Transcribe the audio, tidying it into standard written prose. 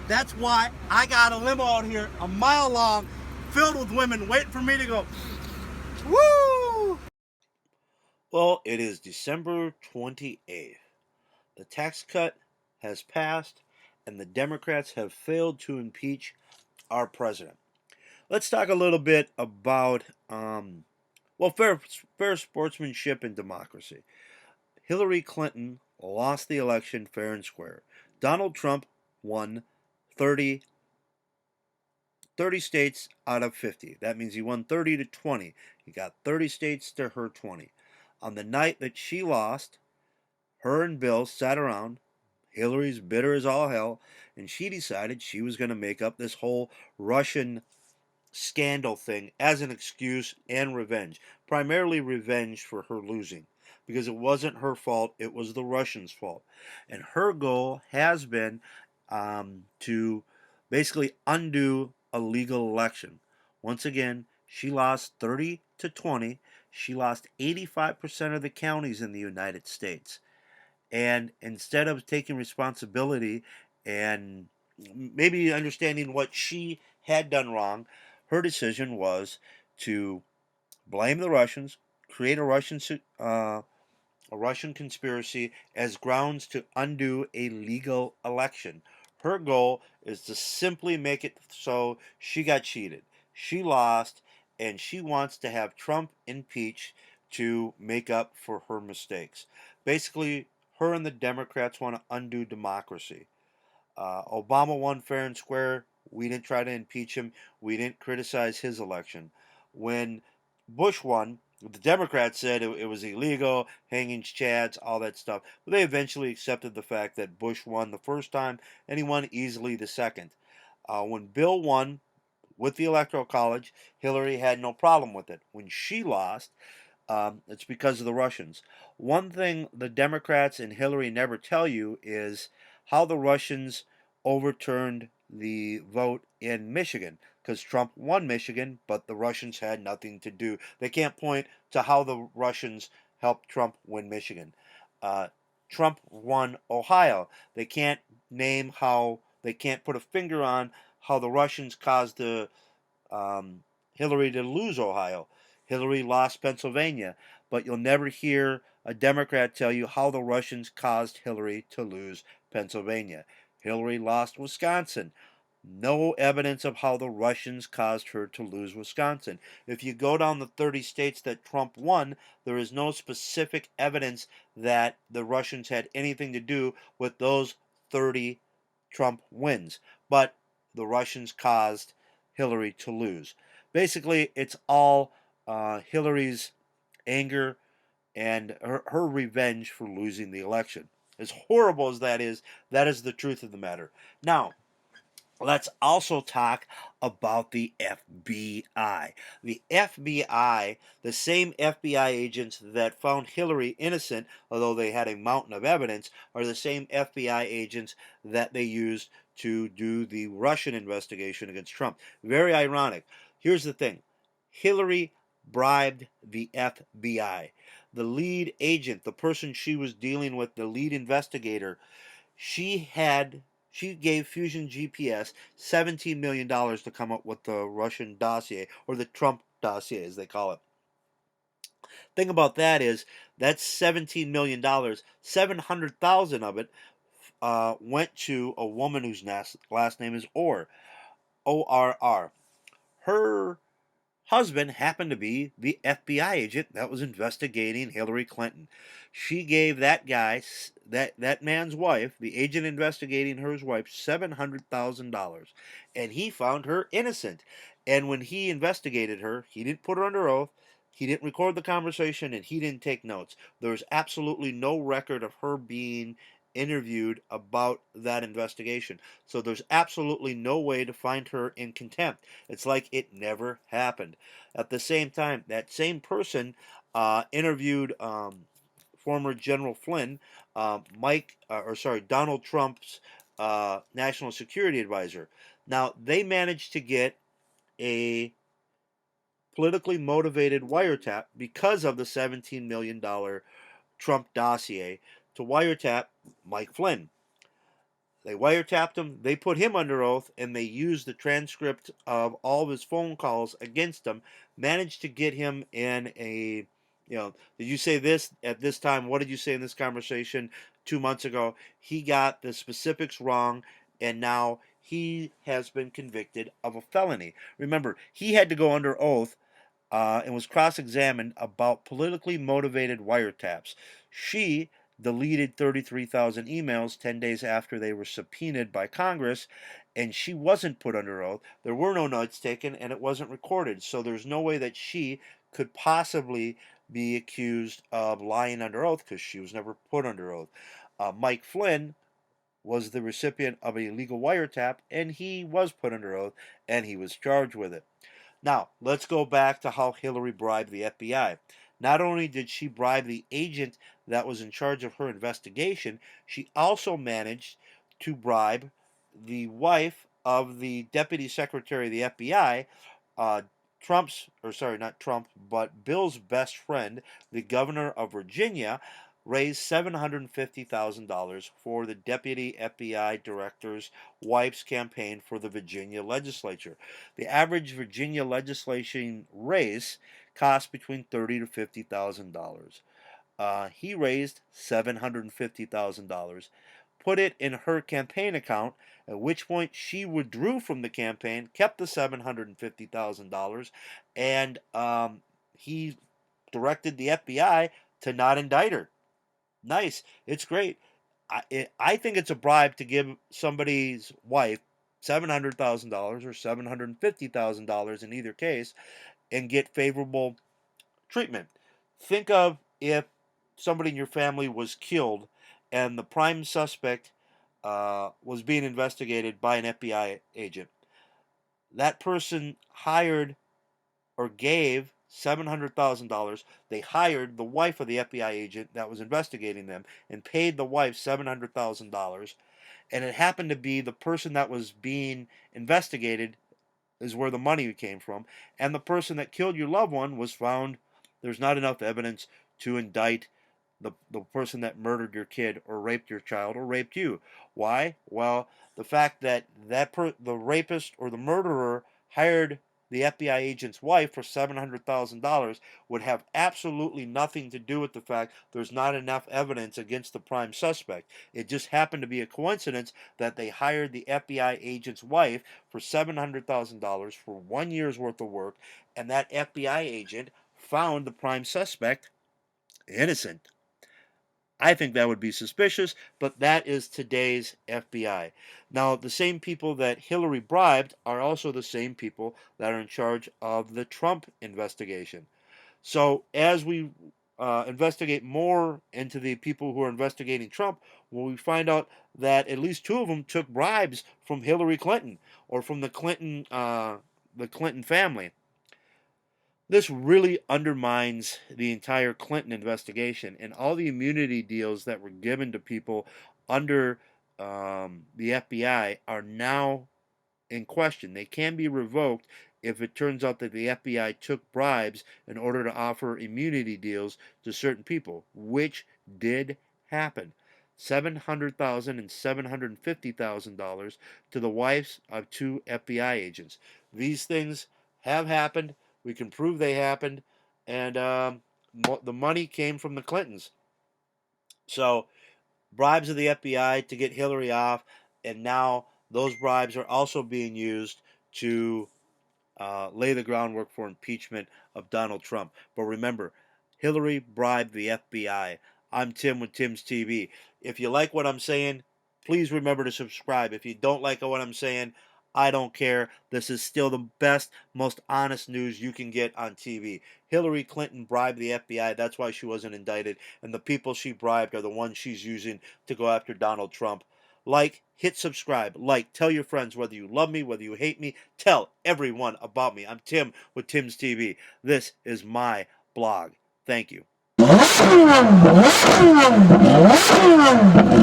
That's why I got a limo out here a mile long filled with women waiting for me to go, woo! Well, it is December 28th. The tax cut has passed, and the Democrats have failed to impeach our president. Let's talk a little bit about, fair sportsmanship and democracy. Hillary Clinton lost the election fair and square. Donald Trump won 30, 30 states out of 50. That means he won 30 to 20. He got 30 states to her 20. On the night that she lost, her and Bill sat around. Hillary's bitter as all hell, and she decided she was going to make up this whole Russian scandal thing as an excuse and revenge. Primarily revenge for her losing, because it wasn't her fault, it was the Russians' fault. And her goal has been to basically undo a legal election. Once again, she lost 30 to 20. She lost 85% of the counties in the United States. And instead of taking responsibility and maybe understanding what she had done wrong, her decision was to blame the Russians, create a Russian conspiracy as grounds to undo a legal election. Her goal is to simply make it so she got cheated. She lost, and she wants to have Trump impeached to make up for her mistakes. Basically, her and the Democrats want to undo democracy. Obama won fair and square. We didn't try to impeach him. We didn't criticize his election. When Bush won, the Democrats said it was illegal, hanging chads, all that stuff. But they eventually accepted the fact that Bush won the first time, and he won easily the second. When Bill won with the Electoral College, Hillary had no problem with it. When she lost, it's because of the Russians. One thing the Democrats and Hillary never tell you is how the Russians overturned the vote in Michigan, because Trump won Michigan, but the Russians had nothing to do. They can't point to how the Russians helped Trump win Michigan. Uh, Trump won Ohio. They can't name how, they can't put a finger on how the Russians caused the Hillary to lose Ohio. Hillary lost Pennsylvania, but you'll never hear a Democrat tell you how the Russians caused Hillary to lose Pennsylvania. Hillary lost Wisconsin. No evidence of how the Russians caused her to lose Wisconsin. If you go down the 30 states that Trump won, there is no specific evidence that the Russians had anything to do with those 30 Trump wins. But the Russians caused Hillary to lose. Basically, it's all Hillary's anger and her revenge for losing the election. As horrible as that is the truth of the matter. Now, let's also talk about the FBI. The FBI, the same FBI agents that found Hillary innocent, although they had a mountain of evidence, are the same FBI agents that they used to do the Russian investigation against Trump. Very ironic. Here's the thing. Hillary bribed the FBI. The lead agent, the person she was dealing with, the lead investigator, she had she gave Fusion GPS $17 million to come up with the Russian dossier, or the Trump dossier as they call it. Thing about that is that's $17 million. 700,000 of it went to a woman whose last name is Orr, ORR. Her husband happened to be the FBI agent that was investigating Hillary Clinton. She gave that guy, that man's wife, the agent investigating her wife, $700,000, and he found her innocent. And when he investigated her, he didn't put her under oath. He didn't record the conversation, and he didn't take notes. There's absolutely no record of her being interviewed about that investigation. So there's absolutely no way to find her in contempt. It's like it never happened. At the same time, that same person interviewed former General Flynn, Donald Trump's national security advisor. Now they managed to get a politically motivated wiretap because of the $17 million Trump dossier to wiretap Mike Flynn. They wiretapped him, they put him under oath, and they used the transcript of all of his phone calls against him, managed to get him in a, did you say this at this time? What did you say in this conversation 2 months ago? He got the specifics wrong, and now he has been convicted of a felony. Remember, he had to go under oath and was cross examined about politically motivated wiretaps. She deleted 33,000 emails 10 days after they were subpoenaed by Congress, and she wasn't put under oath. There were no notes taken, and it wasn't recorded. So there's no way that she could possibly be accused of lying under oath because she was never put under oath. Mike Flynn was the recipient of a legal wiretap, and he was put under oath, and he was charged with it. Now, let's go back to how Hillary bribed the FBI. Not only did she bribe the agent that was in charge of her investigation, she also managed to bribe the wife of the Deputy Secretary of the FBI, not Trump, but Bill's best friend, the governor of Virginia, raised $750,000 for the deputy FBI director's wife's campaign for the Virginia legislature. The average Virginia legislation race costs between $30,000 to $50,000. He raised $750,000, put it in her campaign account, at which point she withdrew from the campaign, kept the $750,000, and he directed the FBI to not indict her. Nice. It's great. I think it's a bribe to give somebody's wife $700,000 or $750,000 in either case and get favorable treatment. Think of if somebody in your family was killed and the prime suspect was being investigated by an FBI agent. That person hired or gave $700,000. They hired the wife of the FBI agent that was investigating them and paid the wife $700,000. And it happened to be the person that was being investigated is where the money came from. And the person that killed your loved one was found. There's not enough evidence to indict the person that murdered your kid or raped your child or raped you. Why? Well, the fact that the rapist or the murderer hired the FBI agent's wife for $700,000 would have absolutely nothing to do with the fact there's not enough evidence against the prime suspect. It just happened to be a coincidence that they hired the FBI agent's wife for $700,000 for 1 year's worth of work, and that FBI agent found the prime suspect innocent. I think that would be suspicious, but that is today's FBI. Now, the same people that Hillary bribed are also the same people that are in charge of the Trump investigation. So, as we investigate more into the people who are investigating Trump, we find out that at least two of them took bribes from Hillary Clinton or from the Clinton family. This really undermines the entire Clinton investigation and all the immunity deals that were given to people under the FBI are now in question. They can be revoked if it turns out that the FBI took bribes in order to offer immunity deals to certain people, which did happen. $700,000 and $750,000 to the wives of two FBI agents. These things have happened. We can prove they happened, and the money came from the Clintons. So, bribes of the FBI to get Hillary off, and now those bribes are also being used to lay the groundwork for impeachment of Donald Trump. But remember, Hillary bribed the FBI. I'm Tim with Timstv. If you like what I'm saying, please remember to subscribe. If you don't like what I'm saying, I don't care. This is still the best, most honest news you can get on TV. Hillary Clinton bribed the FBI. That's why she wasn't indicted. And the people she bribed are the ones she's using to go after Donald Trump. Like, hit subscribe, tell your friends whether you love me, whether you hate me. Tell everyone about me. I'm Tim with Timstv. This is my blog. Thank you.